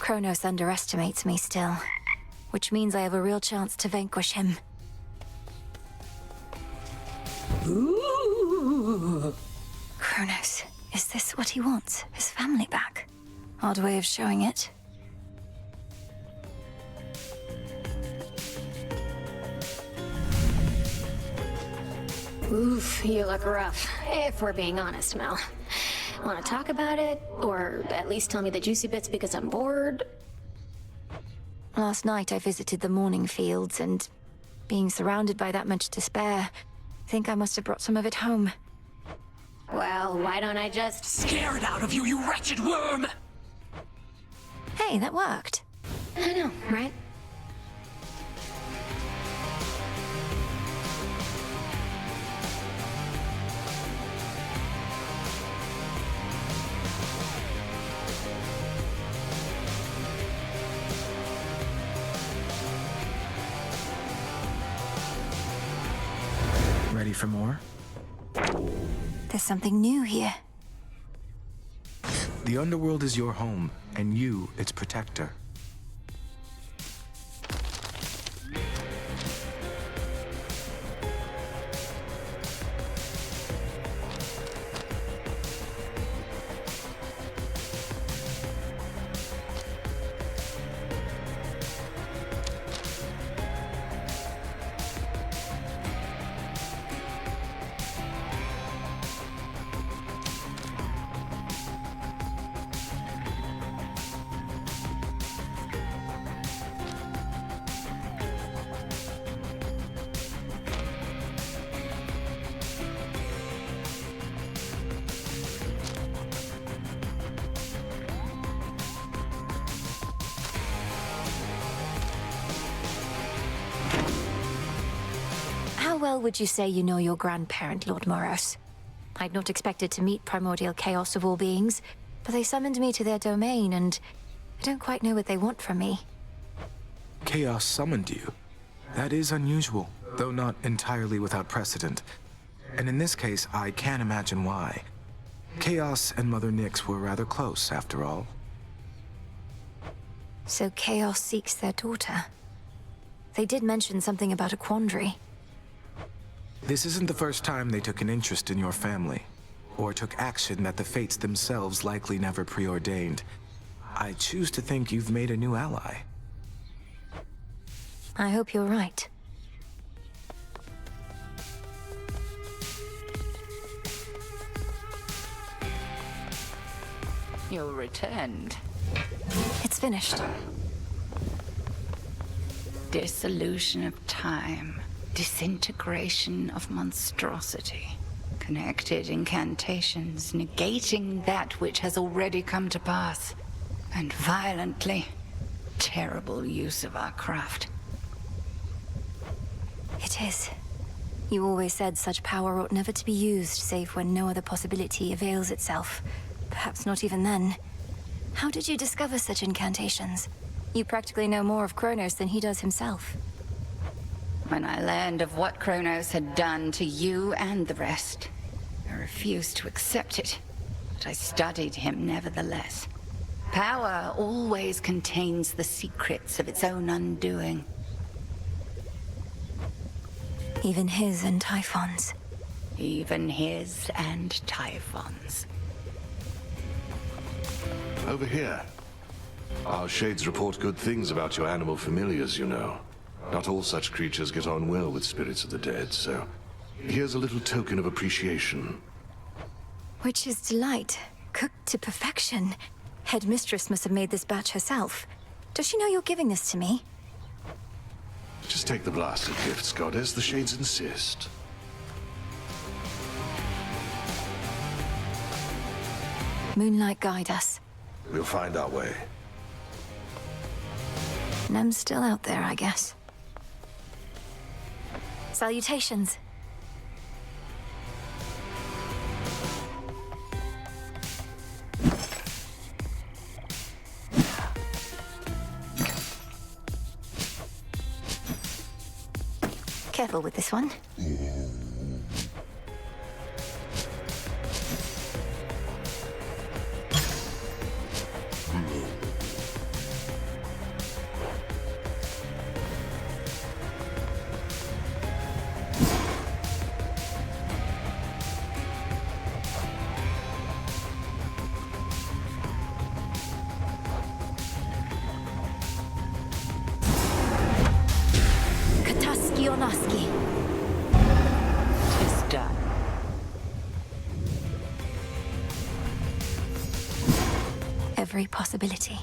Kronos underestimates me still, which means I have a real chance to vanquish him. Ooh. Kronos, is this what he wants? His family back? Odd way of showing it. Oof, you look rough, if we're being honest, Mel. Want to talk about it? Or at least tell me the juicy bits because I'm bored? Last night I visited the mourning fields, and being surrounded by that much despair, I think I must have brought some of it home. Well, why don't I just... Scared out of you, you wretched worm! Hey, that worked. I know, right? Ready for more? There's something new here. The underworld is your home, and you, its protector. How well would you say you know your grandparent, Lord Moros? I'd not expected to meet primordial chaos of all beings, but they summoned me to their domain, and I don't quite know what they want from me. Chaos summoned you. That is unusual, though not entirely without precedent. And in this case, I can't imagine why. Chaos and Mother Nyx were rather close, after all. So Chaos seeks their daughter. They did mention something about a quandary. This isn't the first time they took an interest in your family, or took action that the fates themselves likely never preordained. I choose to think you've made a new ally. I hope you're right. You returned. It's finished. Dissolution of time. Disintegration of monstrosity. Connected incantations, negating that which has already come to pass. And violently, terrible use of our craft. It is. You always said such power ought never to be used, save when no other possibility avails itself. Perhaps not even then. How did you discover such incantations? You practically know more of Kronos than he does himself. When I learned of what Kronos had done to you and the rest, I refused to accept it, but I studied him nevertheless. Power always contains the secrets of its own undoing. Even his and Typhon's. Even his and Typhon's. Over here. Our shades report good things about your animal familiars, you know. Not all such creatures get on well with spirits of the dead, so here's a little token of appreciation. Witch's Delight, cooked to perfection. Headmistress must have made this batch herself. Does she know you're giving this to me? Just take the blasted gifts, Goddess. The shades insist. Moonlight guide us. We'll find our way. Nem's still out there, I guess. Salutations. Careful with this one. Bluesky. Tis done. Every possibility.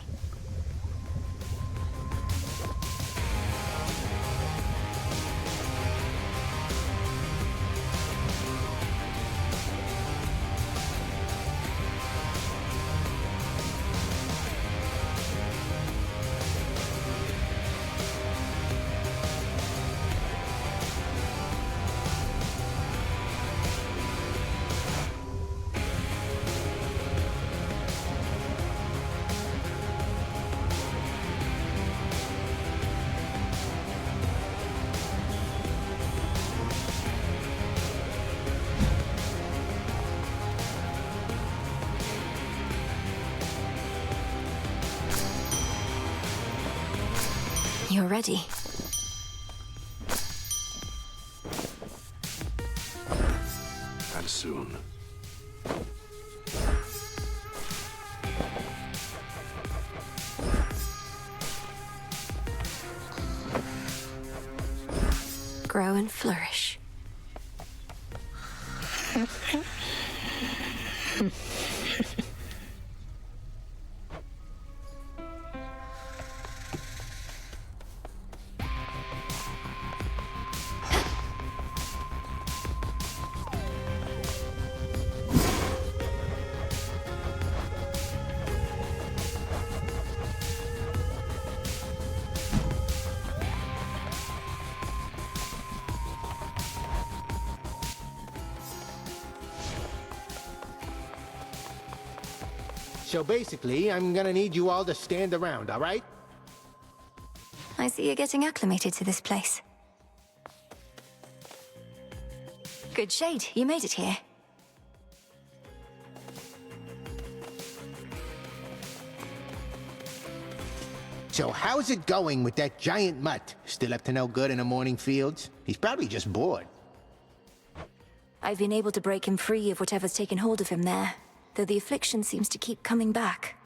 You're ready. And soon. Grow and flourish. So basically, I'm gonna need you all to stand around, all right? I see you're getting acclimated to this place. Good shade, you made it here. So how's it going with that giant mutt? Still up to no good in the morning fields? He's probably just bored. I've been able to break him free of whatever's taken hold of him there, though the affliction seems to keep coming back.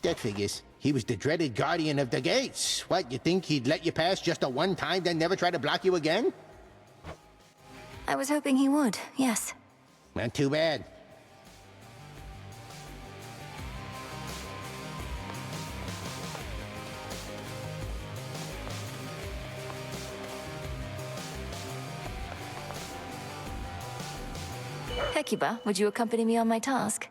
That figures. He was the dreaded guardian of the gates. What, you think he'd let you pass just a one time, then never try to block you again? I was hoping he would, yes. Not too bad. Hecuba, would you accompany me on my task?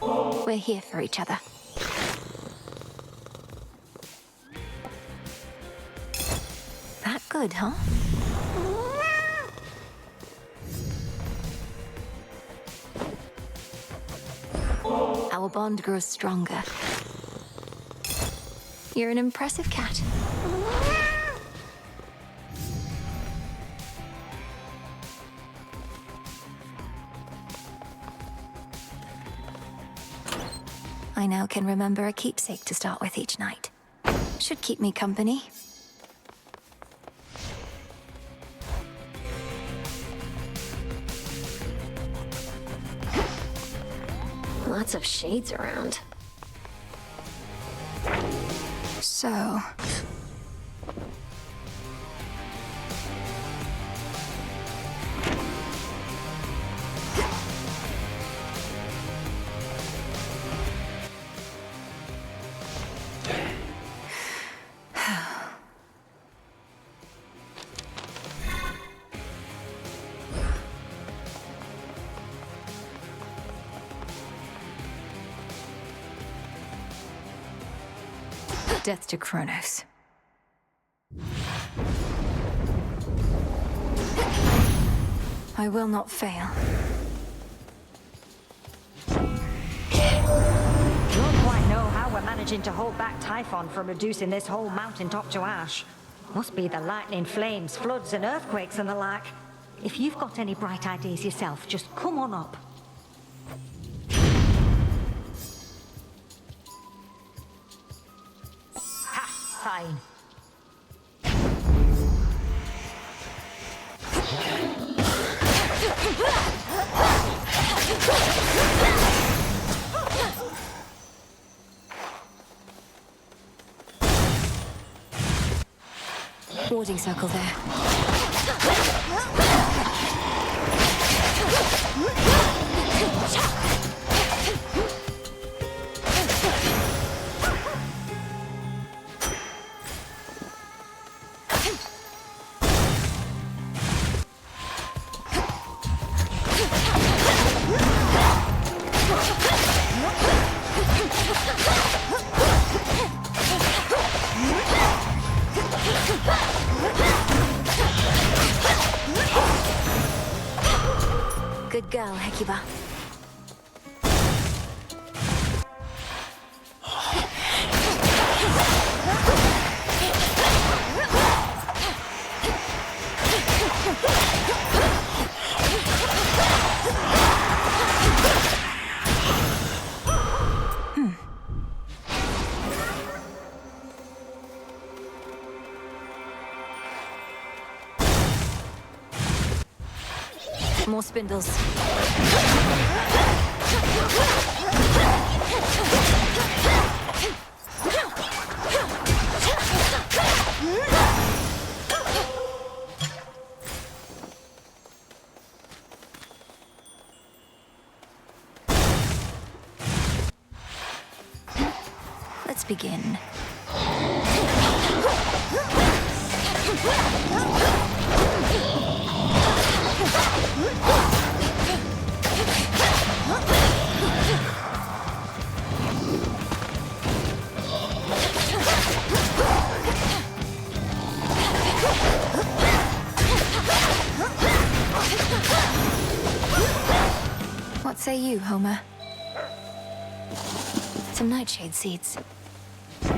We're here for each other. That good, huh? Our bond grows stronger. You're an impressive cat. I now can remember a keepsake to start with each night. Should keep me company. Lots of shades around. So... Death to Kronos. I will not fail. Don't quite know how we're managing to hold back Typhon from reducing this whole mountaintop to ash. Must be the lightning, flames, floods, and earthquakes and the like. If you've got any bright ideas yourself, just come on up. Ha! Fine. boarding circle there. Good girl, Hekiba. More spindles. Let's begin. What say you, Homer? Some nightshade seeds. The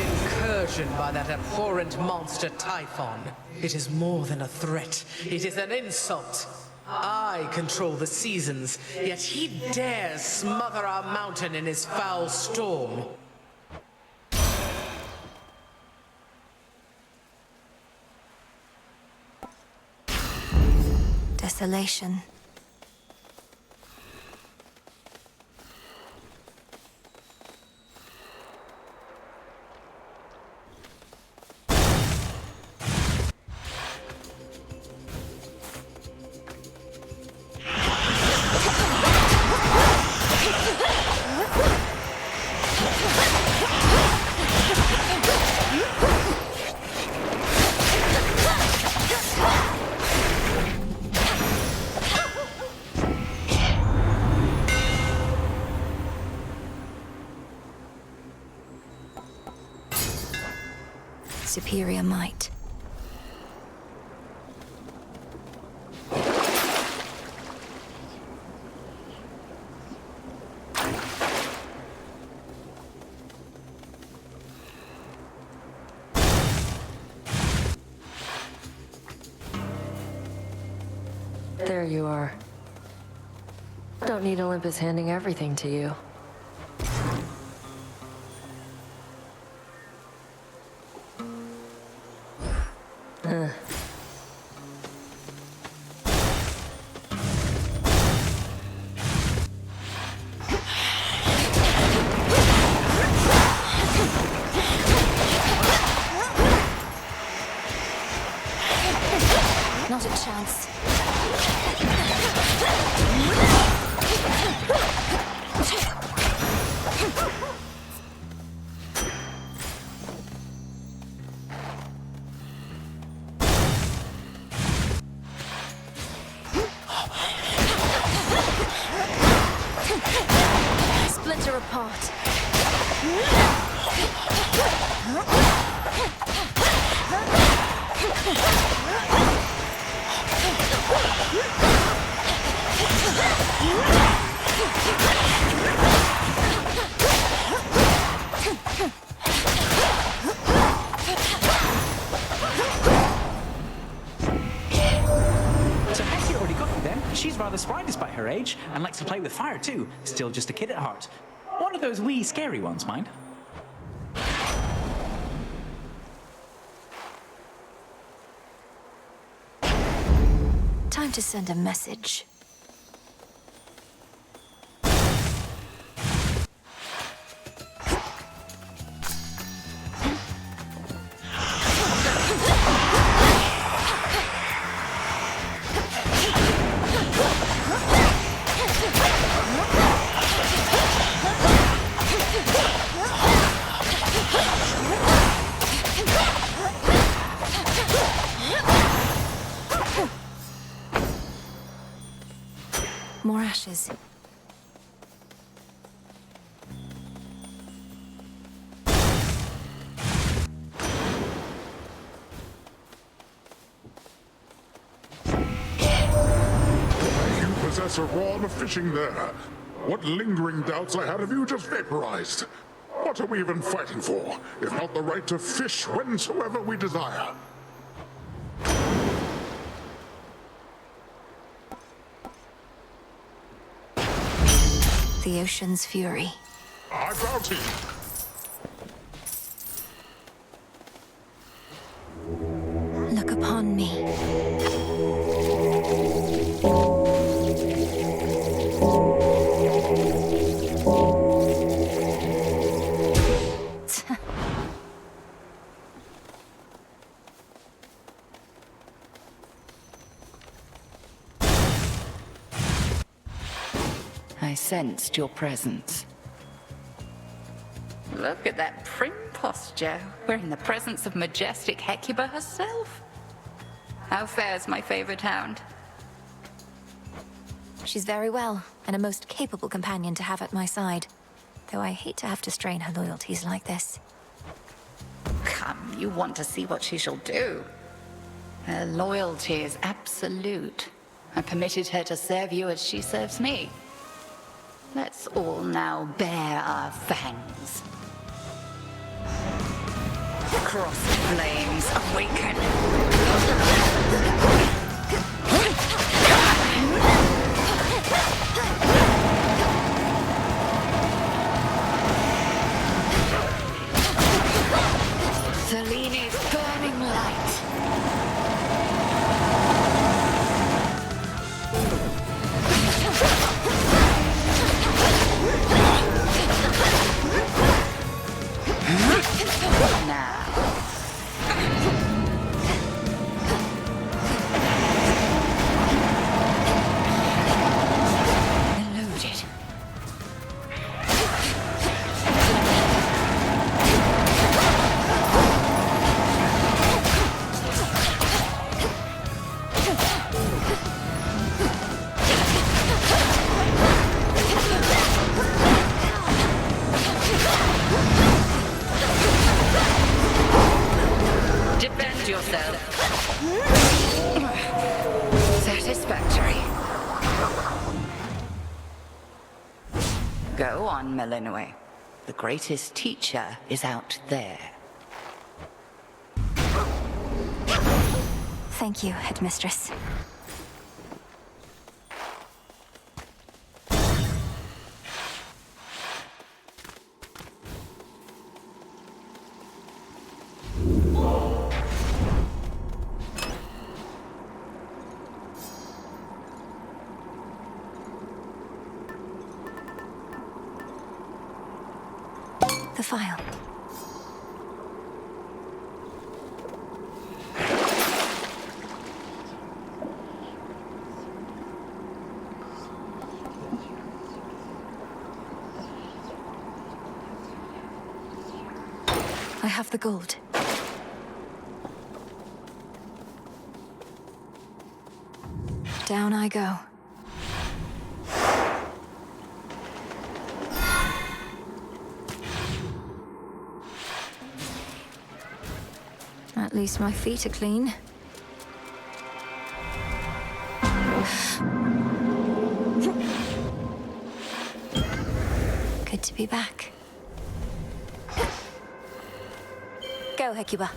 incursion by that abhorrent monster Typhon. It is more than a threat. It is an insult. I control the seasons, yet he dares smother our mountain in his foul storm. Desolation. Superior might. There you are. Don't need Olympus handing everything to you. Not a chance. Splinter apart. So Bessie already got you then. She's rather spry despite her age, and likes to play with fire too. Still just a kid at heart. One of those wee scary ones, mind. Time to send a message. More ashes. You possess a rod of fishing there. What lingering doubts I had of you just vaporized. What are we even fighting for, if not the right to fish whensoever we desire? The ocean's fury. I bow to you. Look upon me. I sensed your presence. Look at that prim posture. We're in the presence of majestic Hecuba herself. How fares my favorite hound? She's very well, and a most capable companion to have at my side. Though I hate to have to strain her loyalties like this. Come, you want to see what she shall do. Her loyalty is absolute. I permitted her to serve you as she serves me. Let's all now bare our fangs. Crossed flames awaken. Seleni's burning light. Now. Eluded. Defend yourself. Satisfactory. Go on, Melinue. The greatest teacher is out there. Thank you, Headmistress. The file. I have the gold. Down I go. At least my feet are clean. Good to be back. Go, Hecuba.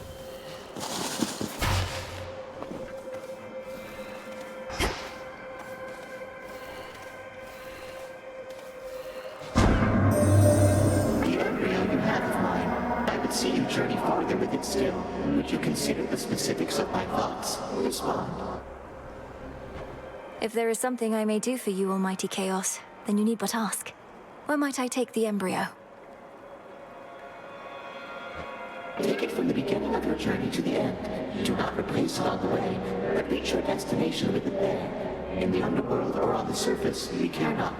See you journey farther with it still. Would you consider the specifics of my thoughts? Respond. If there is something I may do for you, Almighty Chaos, then you need but ask. Where might I take the embryo? Take it from the beginning of your journey to the end. Do not replace it on the way, but reach your destination with it there. In the underworld or on the surface, we care not.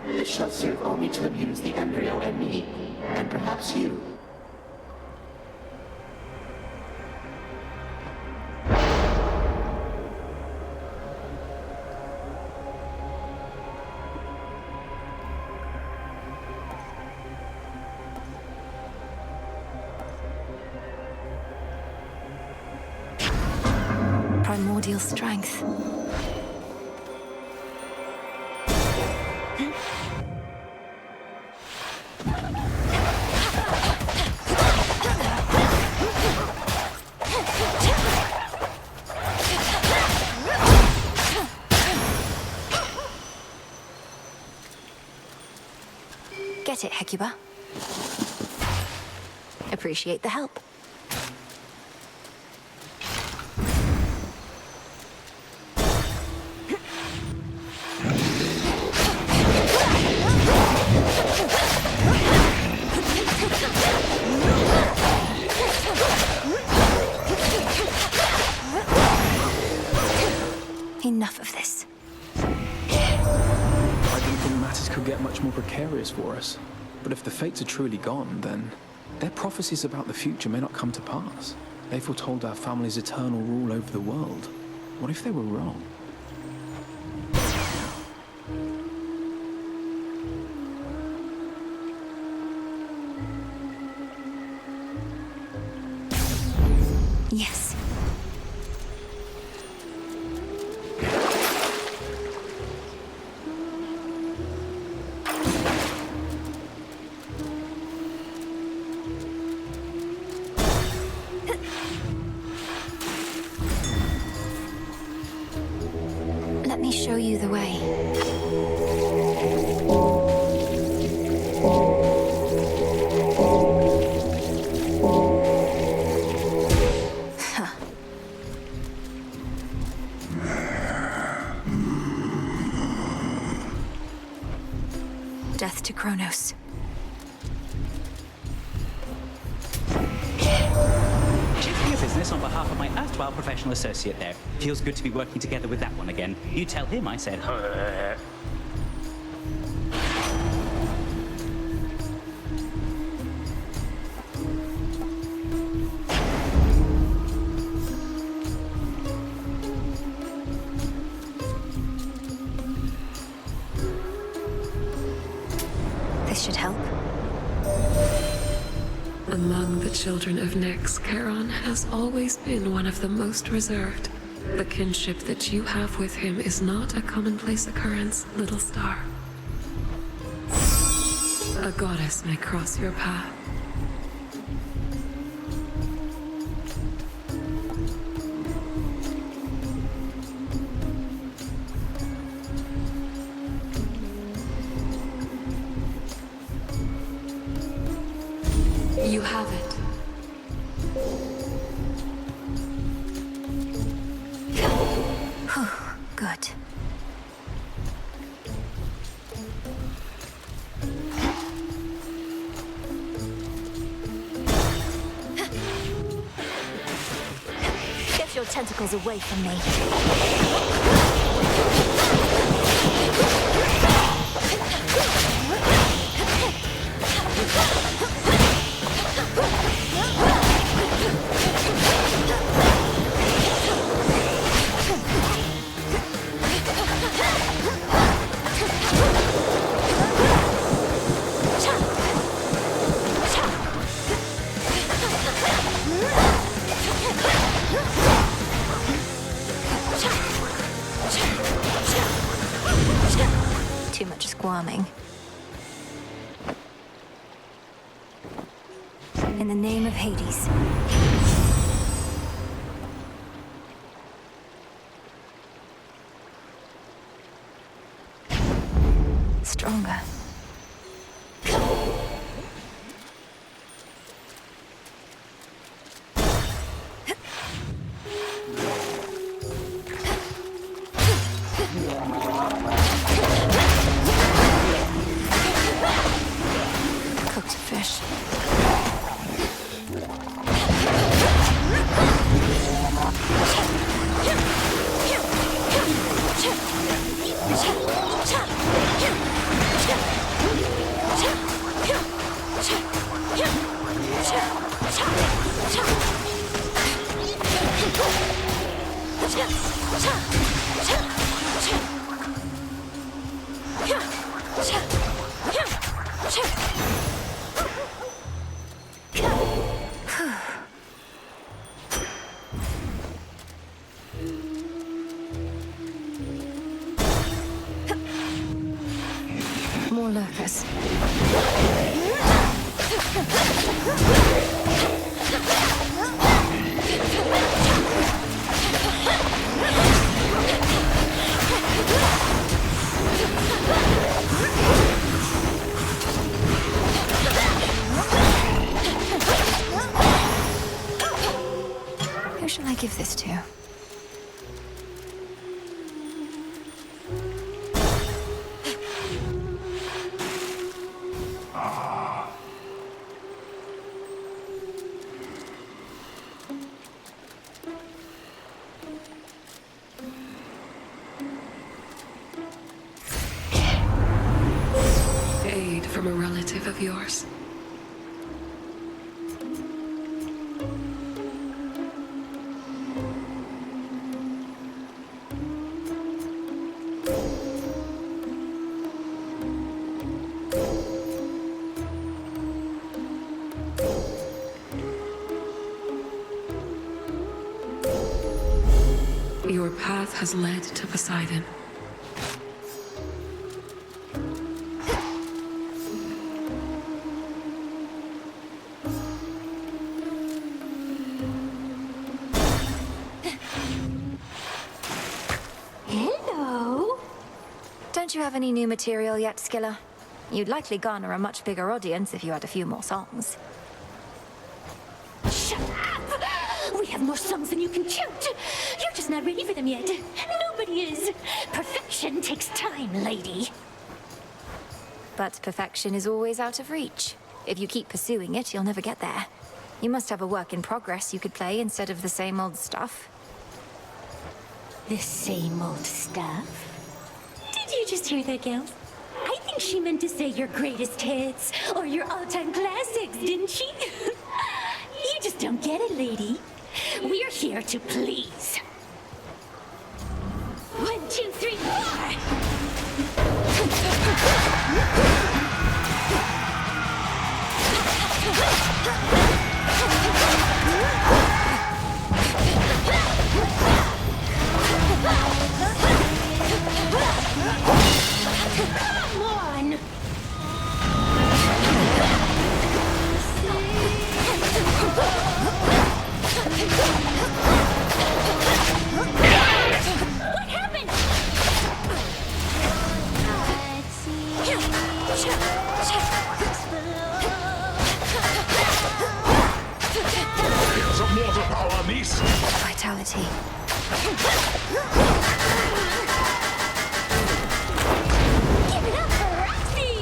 This shall serve only to amuse the embryo and me, and perhaps you. primordial strength. Get it, Hecuba. Appreciate the help. Enough of this. I didn't think matters could get much more precarious for us. But if the fates are truly gone, then their prophecies about the future may not come to pass. They foretold our family's eternal rule over the world. What if they were wrong? Yes. Let me show you the way. Death to Kronos. Your business on behalf of my erstwhile professional associate there. Feels good to be working together with that one again. You tell him I said, This should help. Among the children of Nyx, Charon has always been one of the most reserved. The kinship that you have with him is not a commonplace occurrence, little star. A goddess may cross your path. You have it. Good. Get your tentacles away from me. Too much squirming. In the name of Hades. Stronger. Cooked fish. focus. Who shall I give this to? Aid from a relative of yours. Your path has led to Poseidon. Hello? Don't you have any new material yet, Skilla? You'd likely garner a much bigger audience if you had a few more songs. Shut up! We have more songs than you can count. You're just not ready for them yet. Nobody is. Perfection takes time, lady. But perfection is always out of reach. If you keep pursuing it, you'll never get there. You must have a work in progress you could play instead of the same old stuff. The same old stuff? Did you just hear that, girl? I think she meant to say your greatest hits or your all-time classics, didn't she? You just don't get it, lady. We're here to please. 1, 2, 3, 4. Come on! What happened? Here's some water power, niece. Vitality. Give it up for Roxy!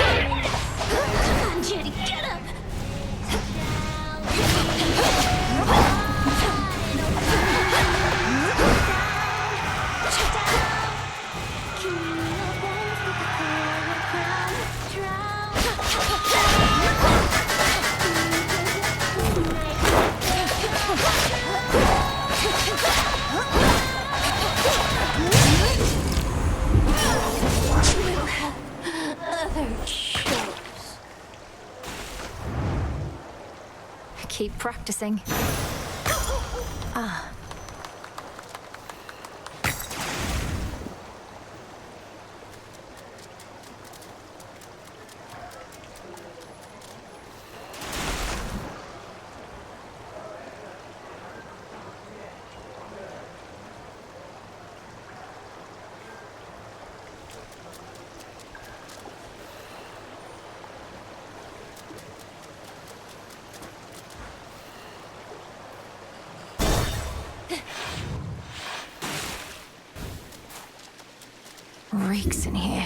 Come on, Jetty, get up! Keep practicing. Ah. Reeks in here.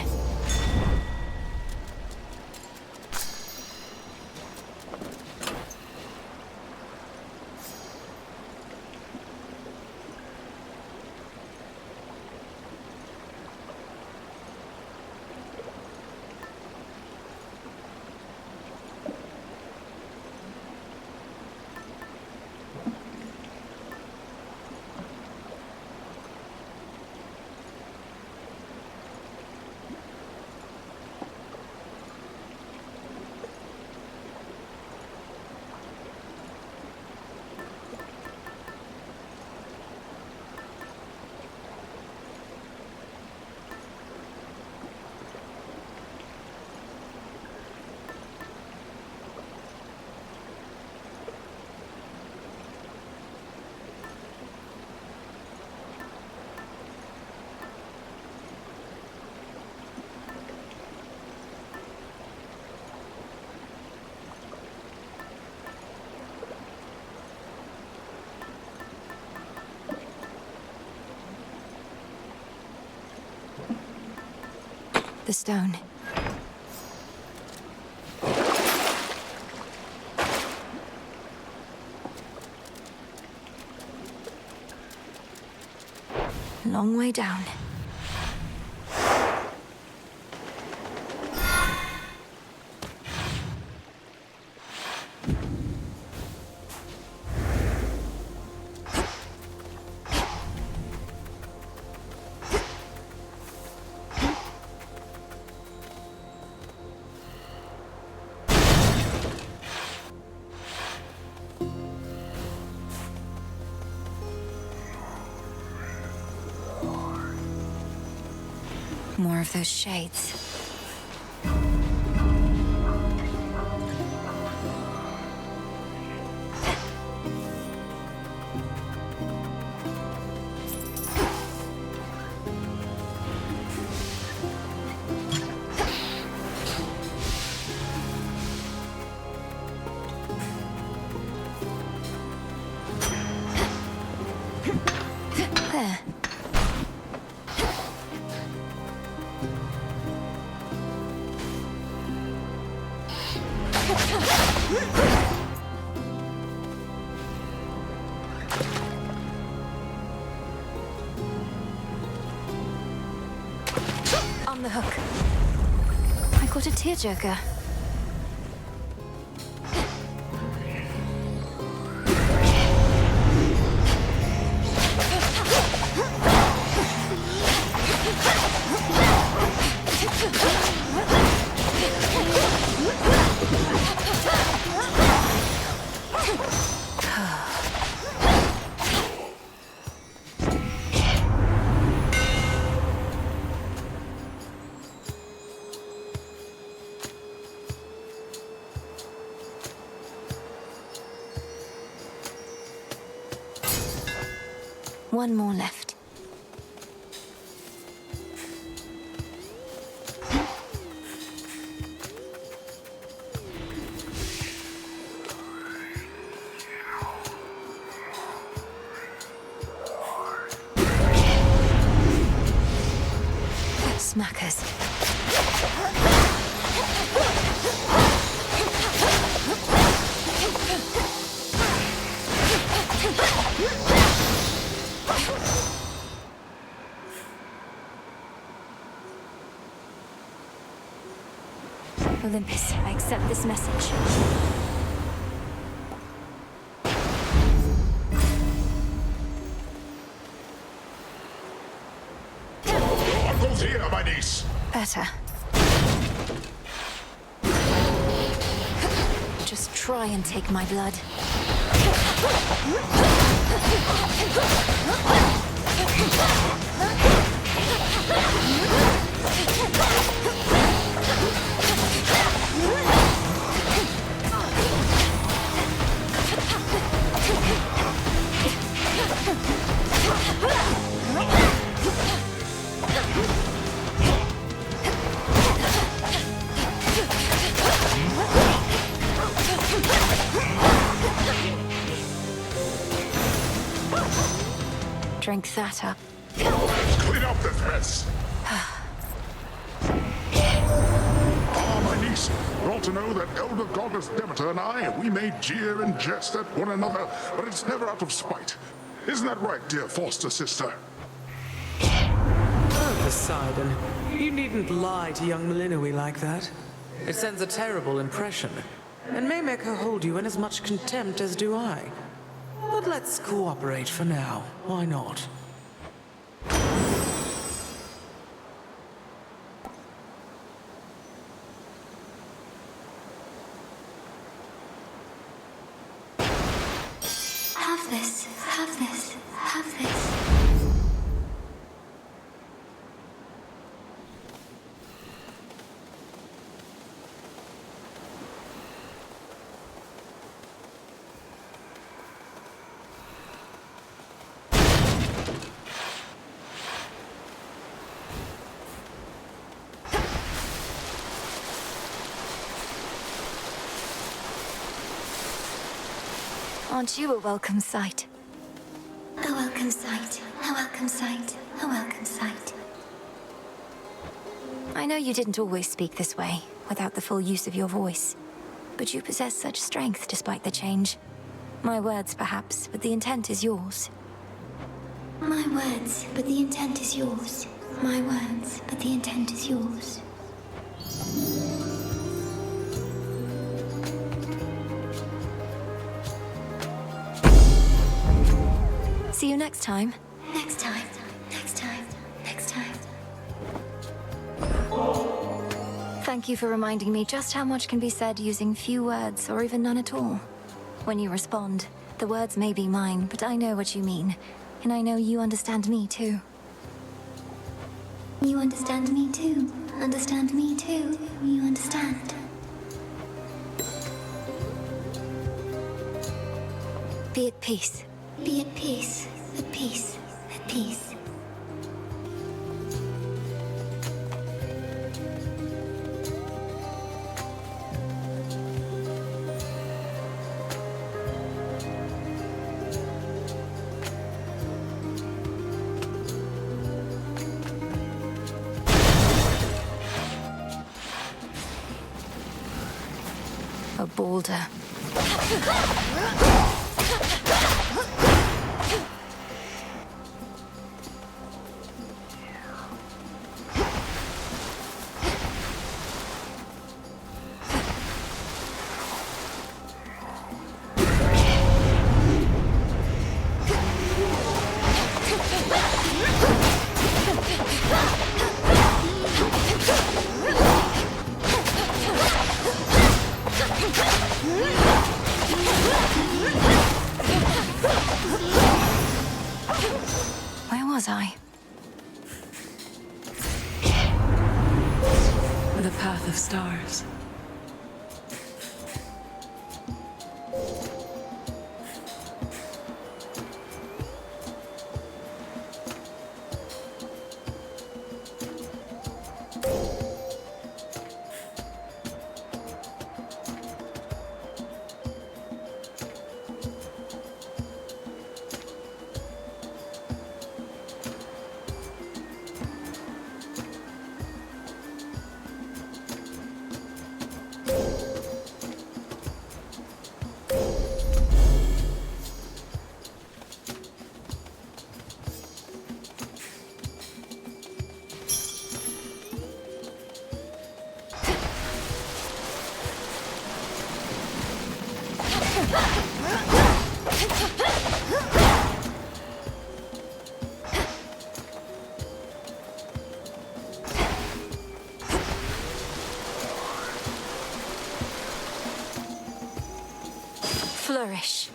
the stone. Long way down. More of those shades. There. On the hook. I caught a tearjerker. One more left. Smackers. Olympus, I accept this message. Oracle's here, my niece. Better. Just try and take my blood. Drink that up. Clean up this mess. My niece, you ought to know that Elder Goddess Demeter and I, we may jeer and jest at one another, but it's never out of spite. Isn't that right, dear foster sister? Oh, Poseidon, you needn't lie to young Malinois like that. It sends a terrible impression, and may make her hold you in as much contempt as do I. But let's cooperate for now. Why not? Have this, have this, have this. Aren't you a welcome sight? A welcome sight, a welcome sight, a welcome sight. I know you didn't always speak this way, without the full use of your voice. But you possess such strength despite the change. My words, perhaps, but the intent is yours. My words, but the intent is yours. My words, but the intent is yours. See you next time. Next time. Next time. Next time. Thank you for reminding me just how much can be said using few words or even none at all. When you respond, the words may be mine, but I know what you mean. And I know you understand me too. You understand me too. Understand me too. You understand. Be at peace. Be at peace. At peace. At peace. A boulder. Where was I? The path of stars. Flourish.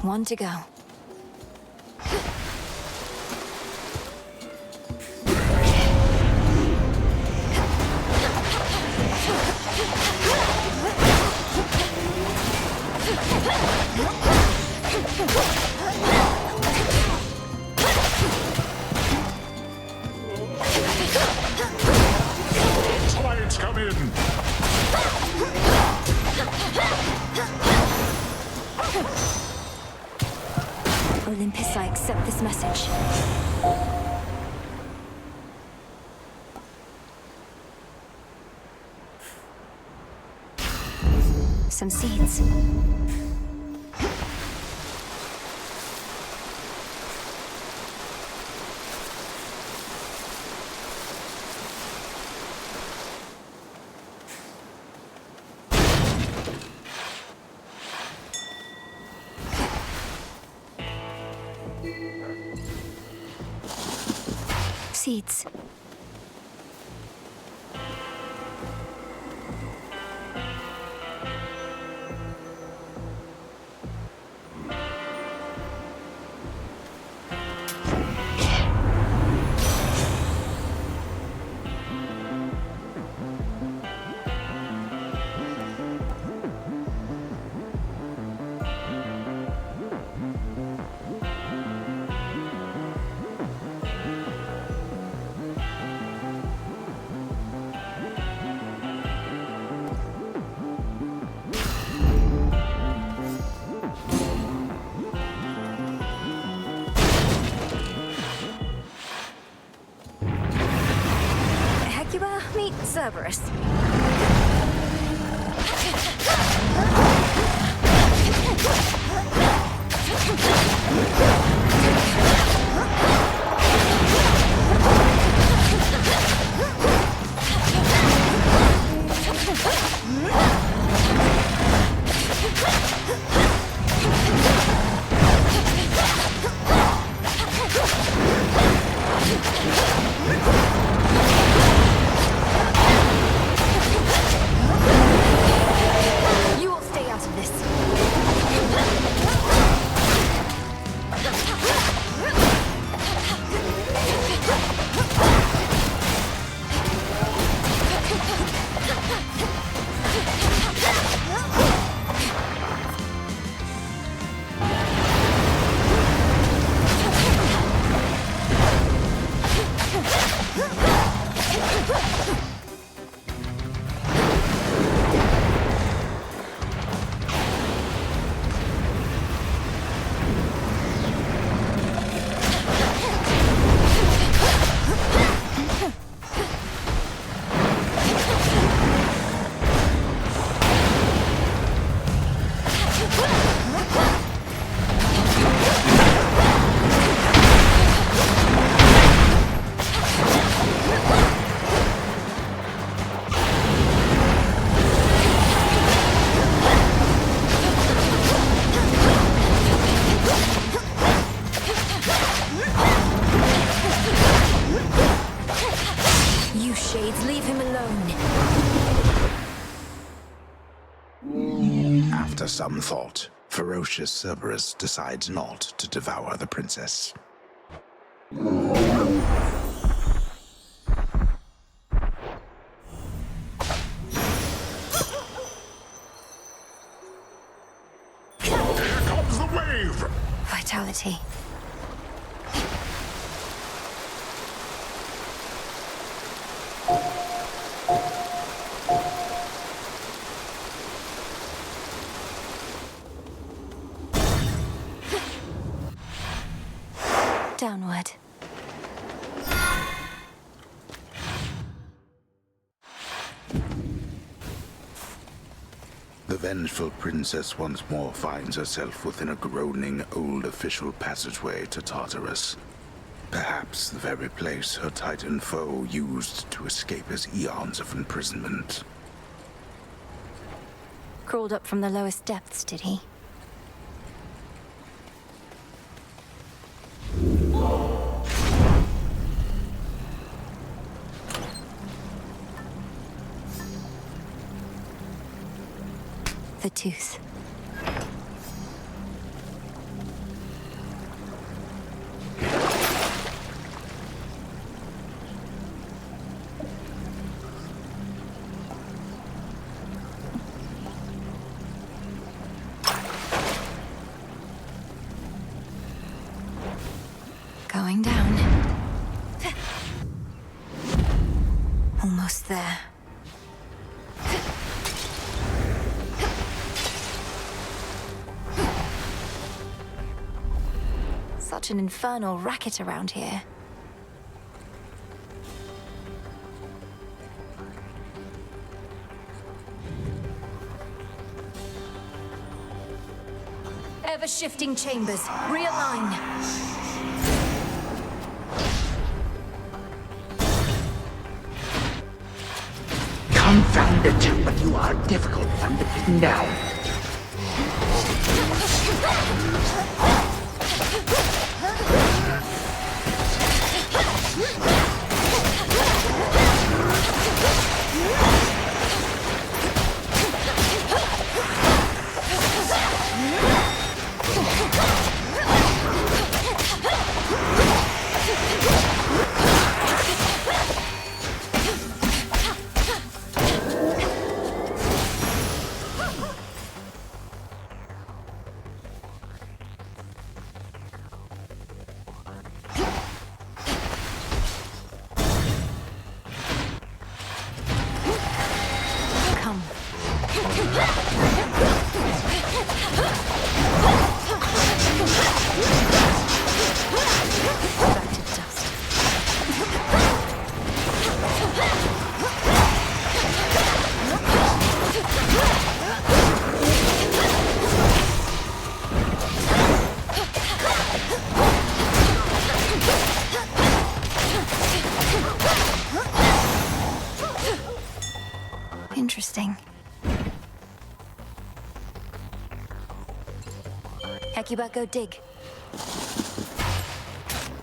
One to go. Lights come in! Olympus, I accept this message. Some seeds. Seeds. Cerberus. You will stay out of this. You shades, leave him alone. After some thought, ferocious Cerberus decides not to devour the princess. Here comes the wave! Vitality. Downward. The vengeful princess once more finds herself within a groaning old official passageway to Tartarus. Perhaps the very place her Titan foe used to escape his eons of imprisonment. Crawled up from the lowest depths, did he? The tooth. Going down. Almost there. Such an infernal racket around here. Ever-shifting chambers. Realign. Confound it, but you are a difficult one to pin down. Interesting. Hecuba, go dig.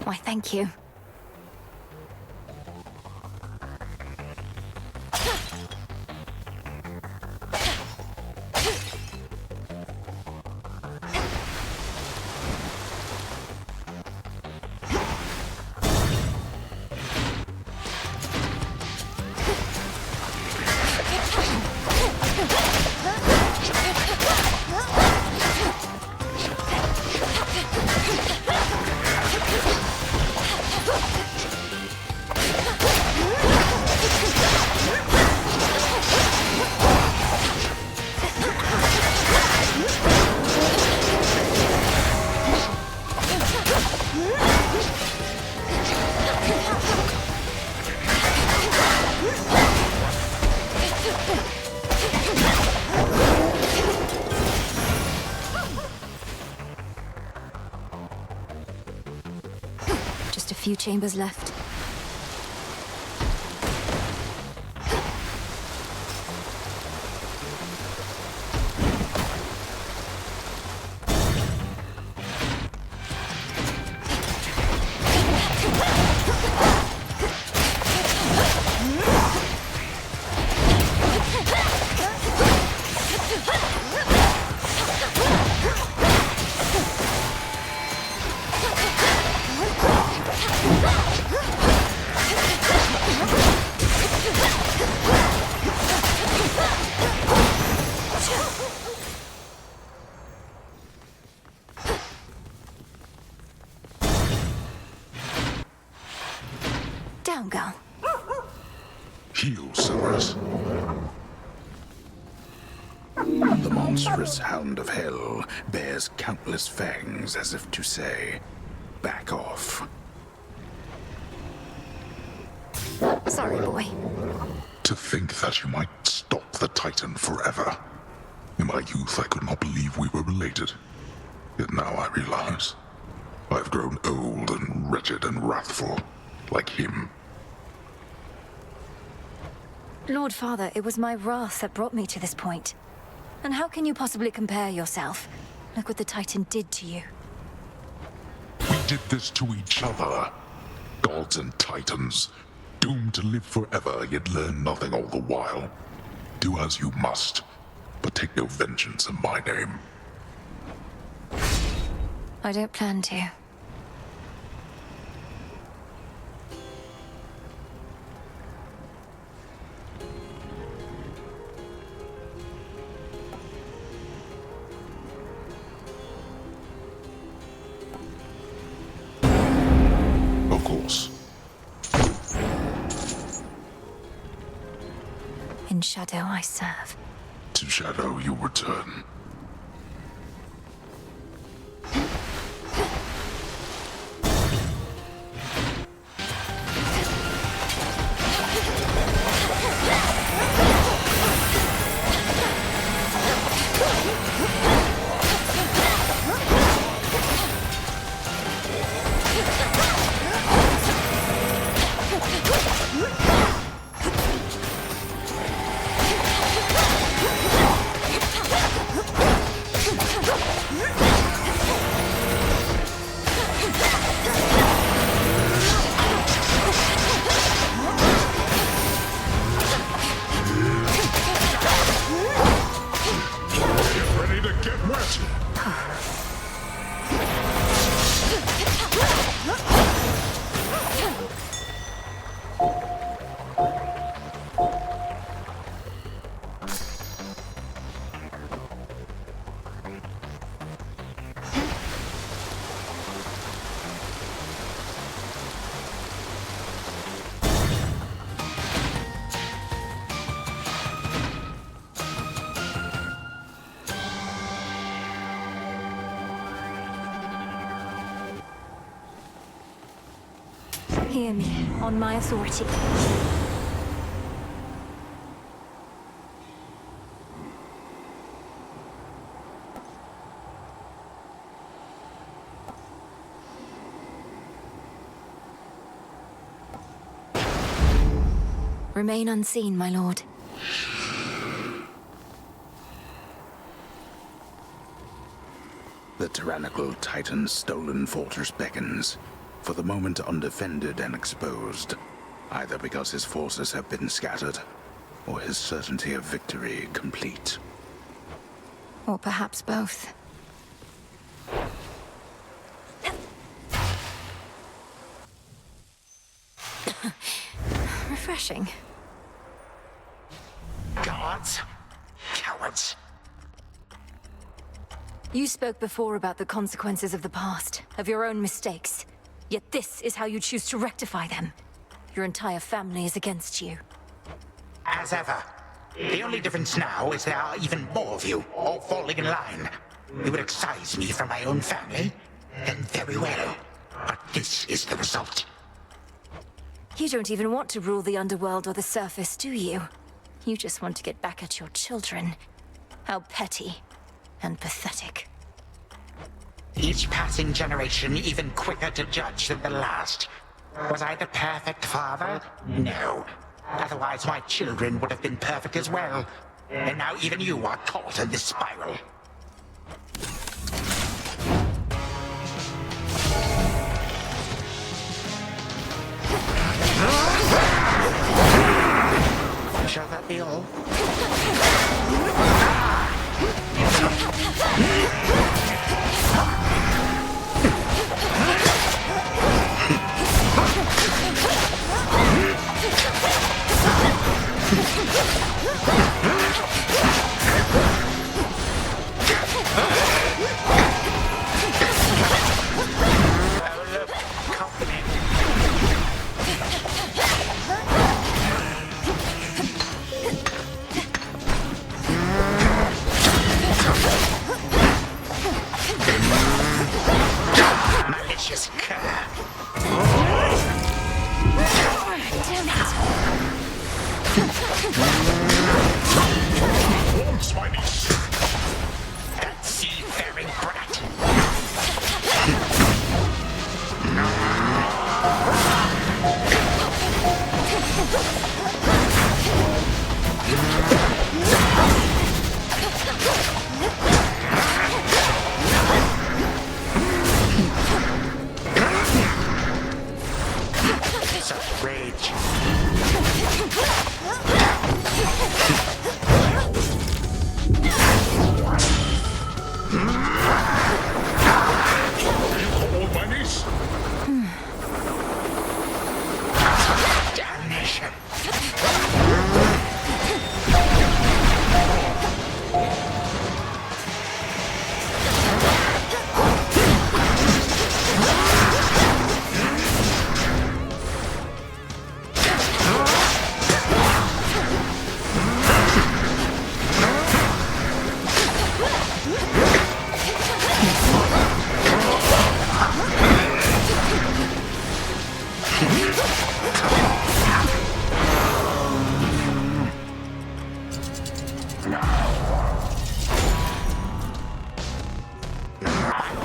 Why, thank you. Just a few chambers left. Down, girl. Heal, Severus. The monstrous hound of hell bears countless fangs as if to say, back off. Sorry, boy. To think that you might stop the Titan forever. In my youth, I could not believe we were related. Yet now I realize. I've grown old and wretched and wrathful, like him. Lord Father, it was my wrath that brought me to this point. And how can you possibly compare yourself? Look what the Titan did to you. We did this to each other. Gods and Titans, doomed to live forever, yet learn nothing all the while. Do as you must, but take no vengeance in my name. I don't plan to. Of course. In shadow I serve. To shadow you return. Hear me, on my authority. Remain unseen, my lord. The tyrannical Titan's stolen fortress beckons, for the moment undefended and exposed, either because his forces have been scattered, or his certainty of victory complete. Or perhaps both. Refreshing. Gods? Cowards. You spoke before about the consequences of the past, of your own mistakes. Yet this is how you choose to rectify them. Your entire family is against you. As ever. The only difference now is there are even more of you, all falling in line. You would excise me from my own family? Then very well. But this is the result. You don't even want to rule the underworld or the surface, do you? You just want to get back at your children. How petty and pathetic. Each passing generation even quicker to judge than the last. Was I the perfect father? No. Otherwise my children would have been perfect as well. And now even you are caught in this spiral. Shall that be all? Malicious cur. Damn it. Once, my niece. That seafaring brat. Such rage. Hold my niece. Damnation.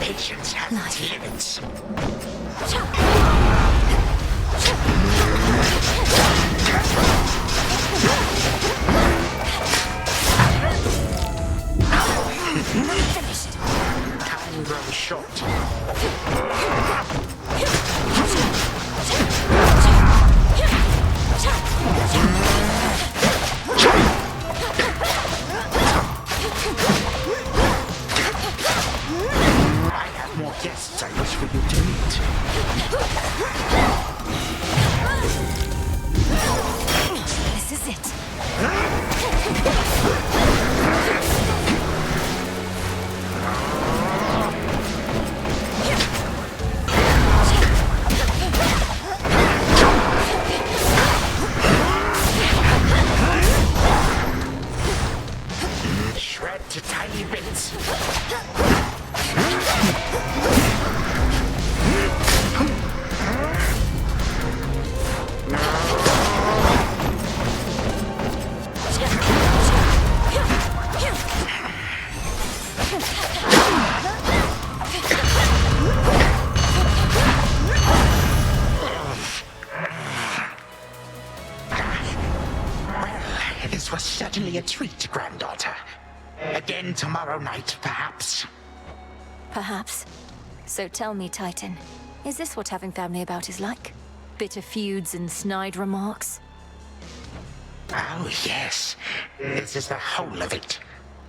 Patience has limits. Finished. Time grows short. I have more guests I wish for you to meet. This is it. Shred to tiny bits. Well, this was certainly a treat, granddaughter. Again tomorrow night, perhaps. Perhaps. So tell me, Titan, is this what having family about is like? Bitter feuds and snide remarks? Oh, yes. This is the whole of it.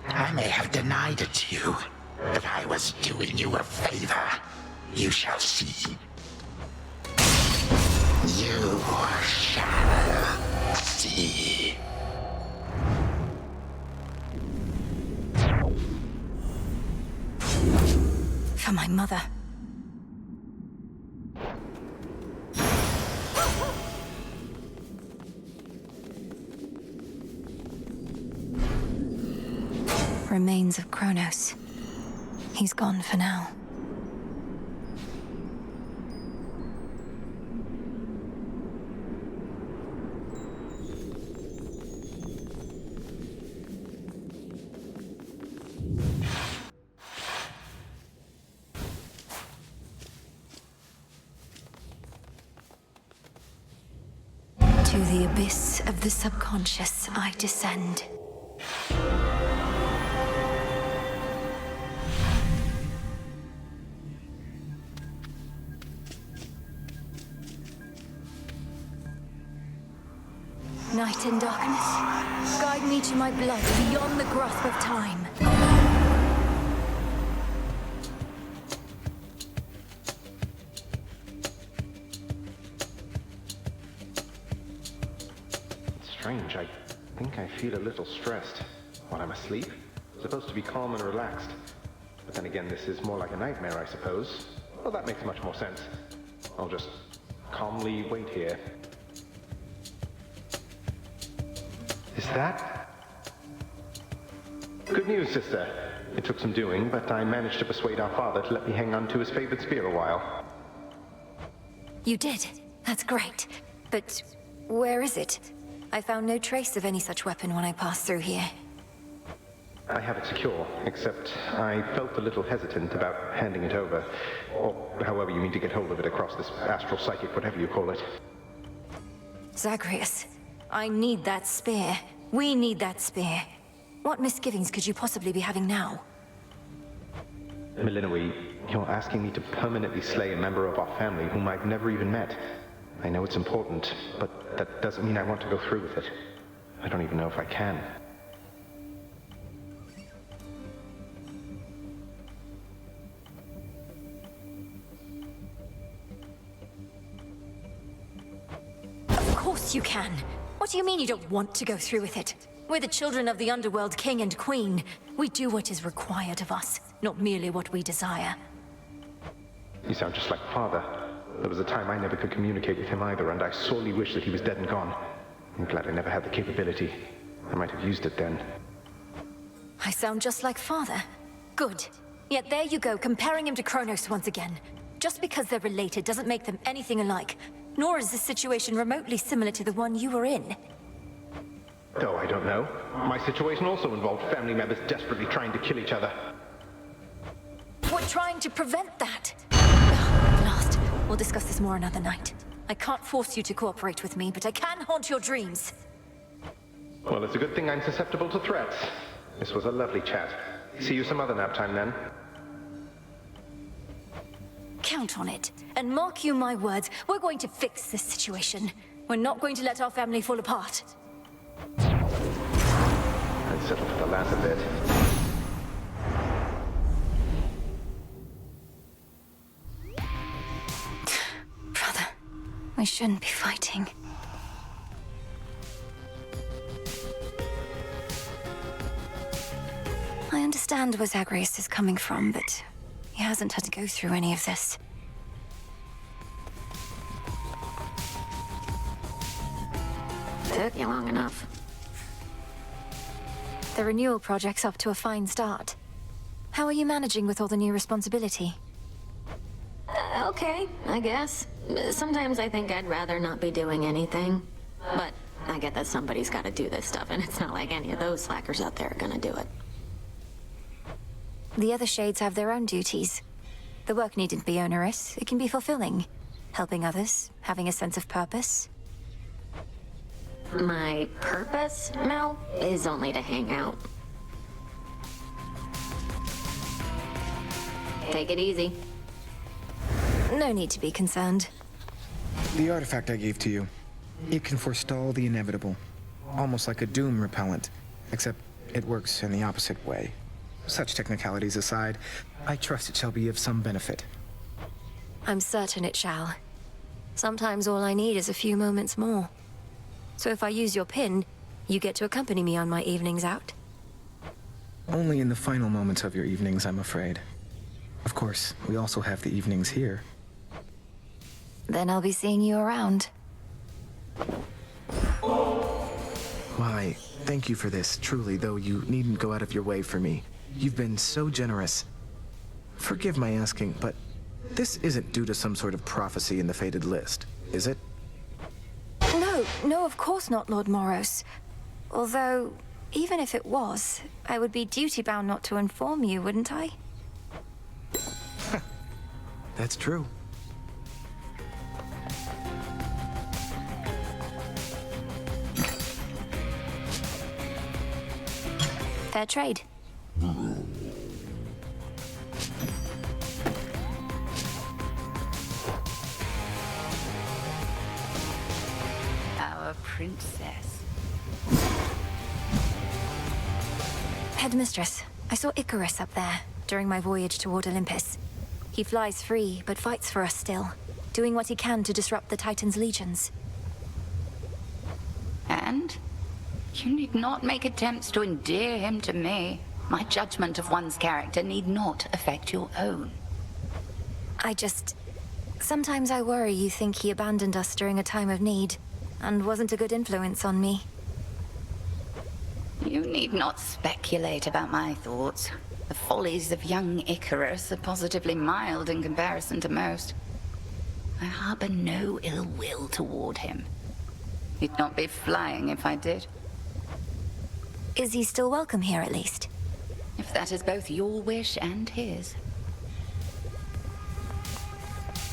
I may have denied it to you, but I was doing you a favor. You shall see. You shall see. For my mother. Remains of Kronos. He's gone for now. To the abyss of the subconscious I descend. Night and darkness, guide me to my blood beyond the grasp of time. It's strange. I think I feel a little stressed while I'm asleep. Supposed to be calm and relaxed. But then again, this is more like a nightmare, I suppose. Well, that makes much more sense. I'll just calmly wait here. Is that? Good news, sister. It took some doing, but I managed to persuade our father to let me hang on to his favorite spear a while. You did? That's great. But where is it? I found no trace of any such weapon when I passed through here. I have it secure, except I felt a little hesitant about handing it over. Or however you mean to get hold of it across this astral psychic, whatever you call it. Zagreus, I need that spear. We need that spear. What misgivings could you possibly be having now? Melinoe, you're asking me to permanently slay a member of our family whom I've never even met. I know it's important, but that doesn't mean I want to go through with it. I don't even know if I can. Of course you can. What do you mean you don't want to go through with it? We're the children of the Underworld King and Queen. We do what is required of us, not merely what we desire. You sound just like Father. There was a time I never could communicate with him either, and I sorely wish that he was dead and gone. I'm glad I never had the capability. I might have used it then. I sound just like Father. Good. Yet there you go, comparing him to Kronos once again. Just because they're related doesn't make them anything alike. Nor is this situation remotely similar to the one you were in. Oh, I don't know. My situation also involved family members desperately trying to kill each other. We're trying to prevent that. At last, we'll discuss this more another night. I can't force you to cooperate with me, but I can haunt your dreams. Well, it's a good thing I'm susceptible to threats. This was a lovely chat. See you some other nap time then. Count on it. And mark you my words, we're going to fix this situation. We're not going to let our family fall apart. I'd settle for the latter bit. Brother, we shouldn't be fighting. I understand where Zagreus is coming from, but he hasn't had to go through any of this. Took you long enough. The renewal project's up to a fine start. How are you managing with all the new responsibility? Okay, I guess. Sometimes I think I'd rather not be doing anything. But I get that somebody's gotta do this stuff, and it's not like any of those slackers out there are gonna do it. The other shades have their own duties. The work needn't be onerous. It can be fulfilling. Helping others, having a sense of purpose. My purpose, Mel, is only to hang out. Take it easy. No need to be concerned. The artifact I gave to you, it can forestall the inevitable. Almost like a doom repellent, except it works in the opposite way. Such technicalities aside, I trust it shall be of some benefit. I'm certain it shall. Sometimes all I need is a few moments more. So if I use your pin, you get to accompany me on my evenings out? Only in the final moments of your evenings, I'm afraid. Of course, we also have the evenings here. Then I'll be seeing you around. Why, thank you for this, truly, though you needn't go out of your way for me. You've been so generous. Forgive my asking, but this isn't due to some sort of prophecy in the Fated List, is it? No, of course not, Lord Moros. Although, even if it was, I would be duty-bound not to inform you, wouldn't I? That's true. Fair trade. Our princess. Headmistress, I saw Icarus up there during my voyage toward Olympus. He flies free, but fights for us still, doing what he can to disrupt the Titan's legions. And? You need not make attempts to endear him to me. My judgment of one's character need not affect your own. Sometimes I worry you think he abandoned us during a time of need, and wasn't a good influence on me. You need not speculate about my thoughts. The follies of young Icarus are positively mild in comparison to most. I harbor no ill will toward him. He'd not be flying if I did. Is he still welcome here, at least? If that is both your wish and his.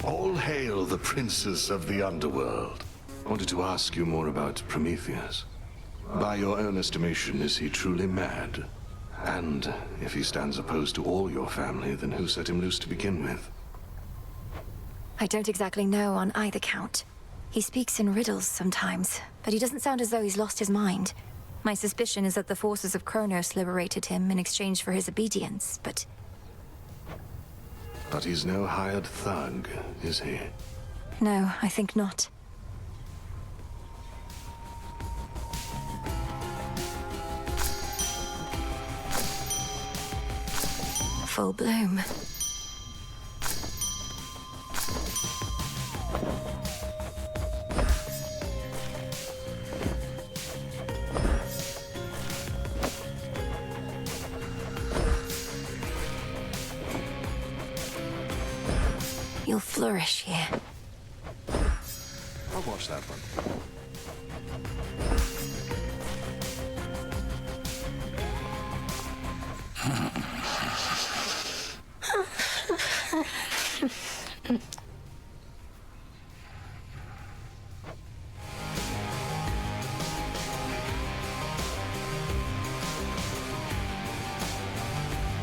All hail the princess of the underworld. I wanted to ask you more about Prometheus. By your own estimation, is he truly mad? And if he stands opposed to all your family, then who set him loose to begin with? I don't exactly know on either count. He speaks in riddles sometimes, but he doesn't sound as though he's lost his mind. My suspicion is that the forces of Kronos liberated him in exchange for his obedience, but... But he's no hired thug, is he? No, I think not. Full bloom. You'll flourish here. I'll watch that one.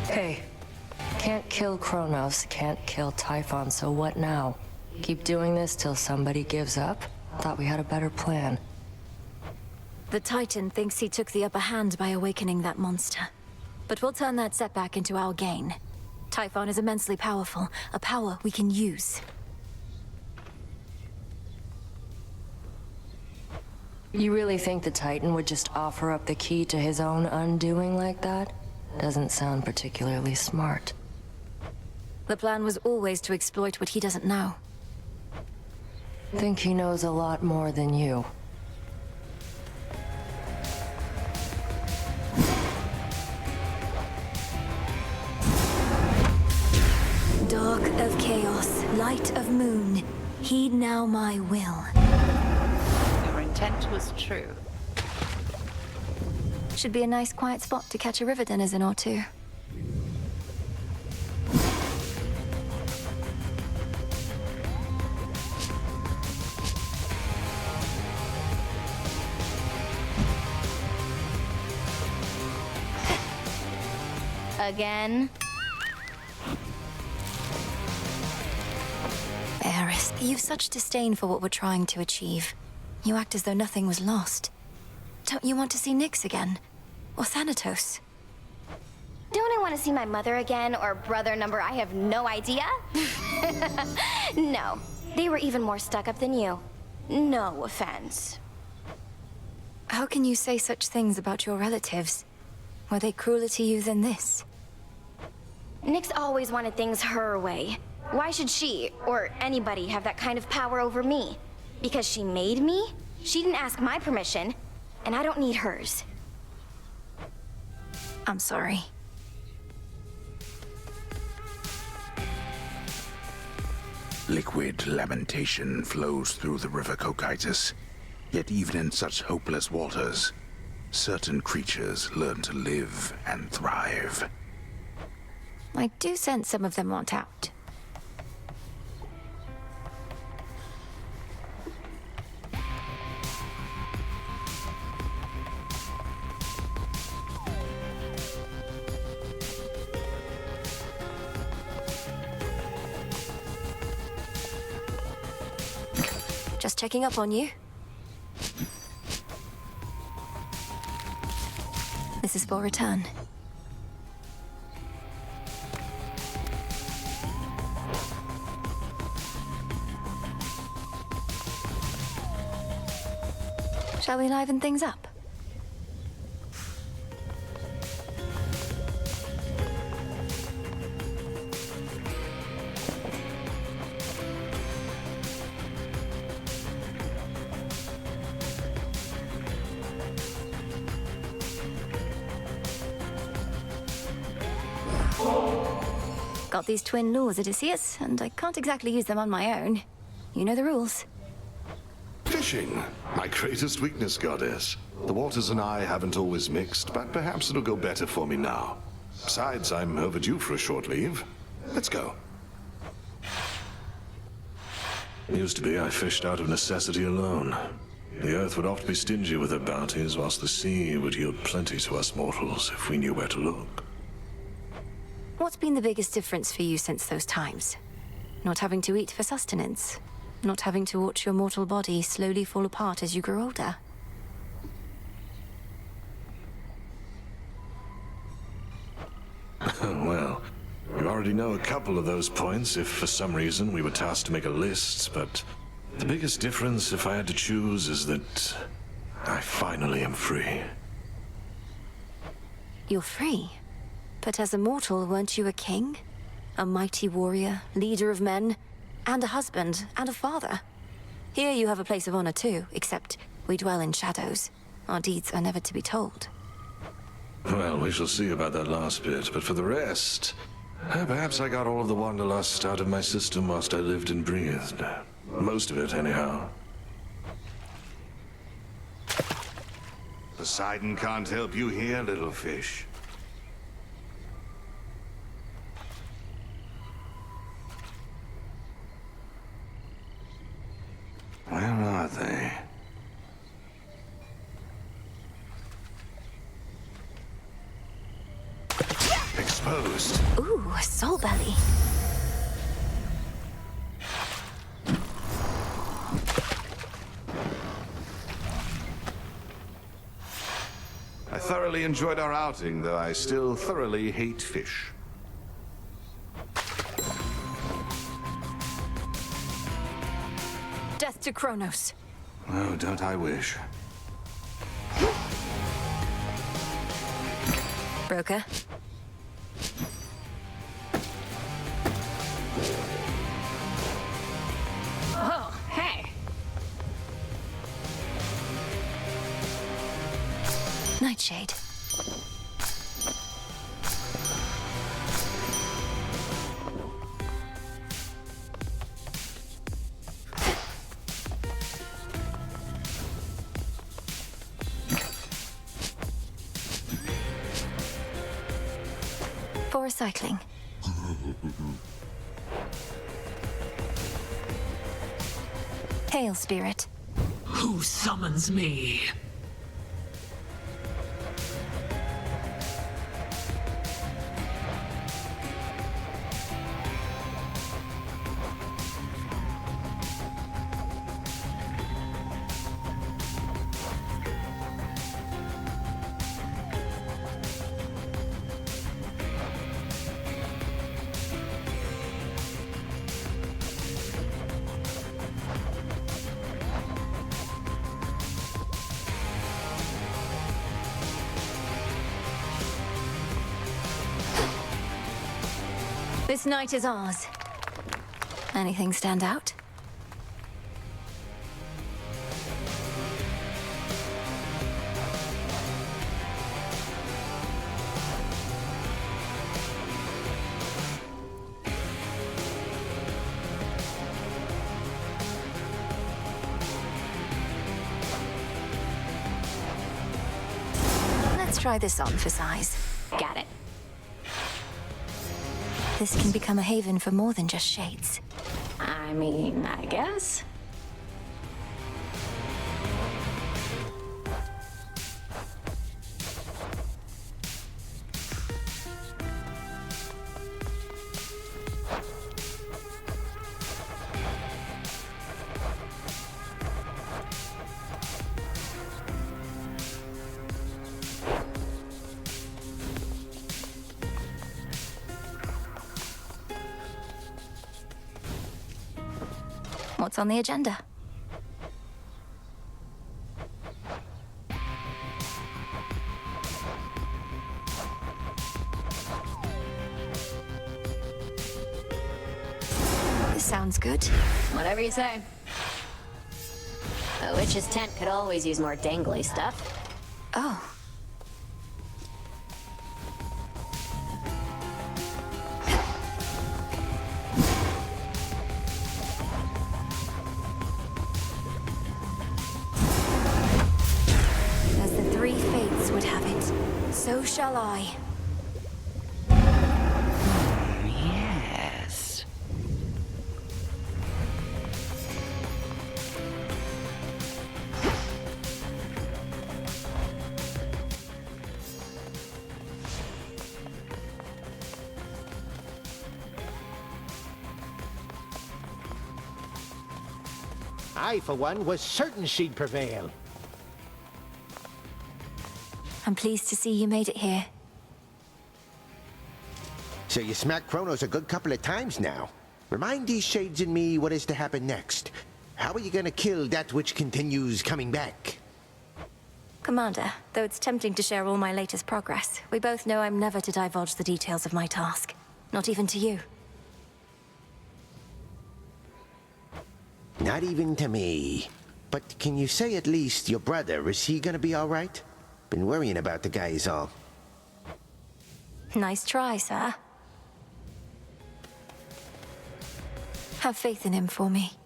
Hey, can't kill Kronos, can't kill Typhon, so what now? Keep doing this till somebody gives up? Thought we had a better plan. The Titan thinks he took the upper hand by awakening that monster. But we'll turn that setback into our gain. Typhon is immensely powerful, a power we can use. You really think the Titan would just offer up the key to his own undoing like that? Doesn't sound particularly smart. The plan was always to exploit what he doesn't know. Think he knows a lot more than you. Dark of chaos, light of moon, heed now my will. Your intent was true. Should be a nice quiet spot to catch a river denizen or two. Again? You've such disdain for what we're trying to achieve. You act as though nothing was lost. Don't you want to see Nyx again? Or Thanatos? Don't I want to see my mother again, or brother number I have no idea? No, they were even more stuck up than you. No offense. How can you say such things about your relatives? Were they crueler to you than this? Nyx always wanted things her way. Why should she, or anybody, have that kind of power over me? Because she made me? She didn't ask my permission, and I don't need hers. I'm sorry. Liquid lamentation flows through the river Cocytus. Yet even in such hopeless waters, certain creatures learn to live and thrive. I do sense some of them want out. Just checking up on you. This is for return. Shall we liven things up? Got these twin laws, Odysseus, and I can't exactly use them on my own. You know the rules. Fishing, my greatest weakness, goddess. The waters and I haven't always mixed, but perhaps it'll go better for me now. Besides, I'm overdue for a short leave. Let's go. Used to be I fished out of necessity alone. The earth would oft be stingy with her bounties, whilst the sea would yield plenty to us mortals if we knew where to look. What's been the biggest difference for you since those times? Not having to eat for sustenance? Not having to watch your mortal body slowly fall apart as you grow older? Well, you already know a couple of those points if for some reason we were tasked to make a list, but the biggest difference, if I had to choose, is that I finally am free. You're free? But as a mortal, weren't you a king? A mighty warrior, leader of men, and a husband, and a father. Here you have a place of honor too, except we dwell in shadows. Our deeds are never to be told. Well, we shall see about that last bit, but for the rest, perhaps I got all of the wanderlust out of my system whilst I lived and breathed. Most of it, anyhow. Poseidon can't help you here, little fish. Where are they? Exposed. Ooh, a soul belly. I thoroughly enjoyed our outing, though I still thoroughly hate fish. Death to Kronos. Oh, don't I wish. Broker. Oh, hey. Nightshade. For recycling. Hail, spirit. Who summons me? This night is ours. Anything stand out? Let's try this on for size. Got it. This can become a haven for more than just shades. I mean, I guess. What's on the agenda? This sounds good. Whatever you say. A witch's tent could always use more dangly stuff. Oh. As the three fates would have it, so shall I. Yes. I, for one, was certain she'd prevail. I'm pleased to see you made it here. So you smacked Kronos a good couple of times now. Remind these shades and me what is to happen next. How are you gonna kill that which continues coming back? Commander, though it's tempting to share all my latest progress, we both know I'm never to divulge the details of my task. Not even to you. Not even to me. But can you say at least your brother, is he gonna be alright? Been worrying about the guy is all. Nice try, sir. Have faith in him for me.